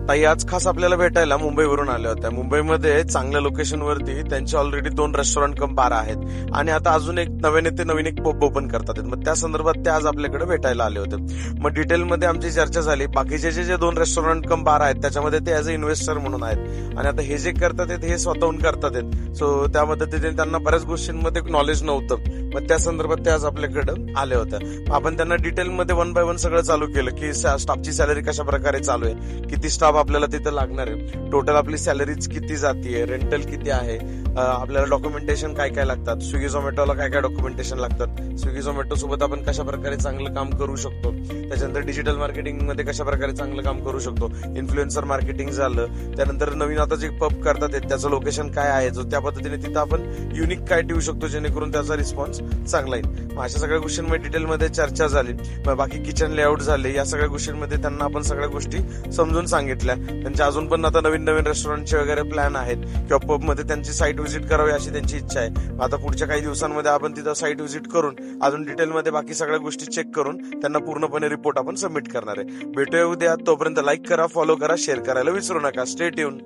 ताई आज खास आपल्याला भेटायला मुंबईवरून आल्या होत्या. मुंबईमध्ये चांगल्या लोकेशनवरती त्यांचे ऑलरेडी 2 रेस्टॉरंट कम बार आहेत आणि आता अजून एक नवीन एक पब ओपन करतात. मग त्या संदर्भात ते आज आपल्याकडे भेटायला आले होते. मग डिटेलमध्ये आमची चर्चा झाली. बाकीचे जे 2 रेस्टॉरंट कम बार आहेत त्याच्यामध्ये ते ऍज अ इन्व्हेस्टर म्हणून आहेत आणि आता हे जे करतात हे स्वतःहून करतात. सो त्या पद्धतीने त्यांना बऱ्याच गोष्टींमध्ये नॉलेज नव्हतं. मग त्या संदर्भात ते आज आपल्याकडे आले होते. आपण त्यांना डिटेलमध्ये 1 बाय 1 सगळं चालू केलं की स्टाफची सॅलरी कशा प्रकारे चालू आहे, किती स्टाफ आपल्याला तिथं लागणार आहे, टोटल आपली सॅलरीज किती जातीये, रेंटल किती आहे, आपल्याला डॉक्युमेंटेशन काय काय लागतात, स्विगी झोमॅटोला काय काय डॉक्युमेंटेशन लागतात, स्विगी झोमॅटो सोबत आपण कशा प्रकारे चांगलं काम करू शकतो, त्याच्यानंतर डिजिटल मार्केटिंग मध्ये कशा प्रकारे चांगलं काम करू शकतो, इन्फ्लुएन्सर मार्केटिंग झालं, त्यानंतर नवीन आता जे पब करतात त्याचं लोकेशन काय आहे, जो त्या पद्धतीने तिथं आपण युनिक काय ठेवू शकतो जेणेकरून त्याचा रिस्पॉन्स चांगला येईल. अशा सगळ्या गोष्टींमध्ये डिटेलमध्ये चर्चा झाली. बाकी किचन लेआउट झाले, या सगळ्या गोष्टींमध्ये त्यांना आपण सगळ्या गोष्टी समजून सांगितल्या. त्यांच्या अजून पण आता नवीन रेस्टॉरंटचे वगैरे प्लॅन आहेत किंवा पब मध्ये त्यांची साईट व्हिजिट करावी अशी त्यांची इच्छा आहे. आता पुढच्या काही दिवसांमध्ये आपण तिथं साईट व्हिजिट करून अजून डिटेलमध्ये बाकी सगळ्या गोष्टी चेक करून त्यांना पूर्णपणे रिपोर्ट आपण सबमिट करणार आहे. भेटूया उद्या. तोपर्यंत लाईक करा, फॉलो करा, शेअर करायला विसरू नका. Stay tune.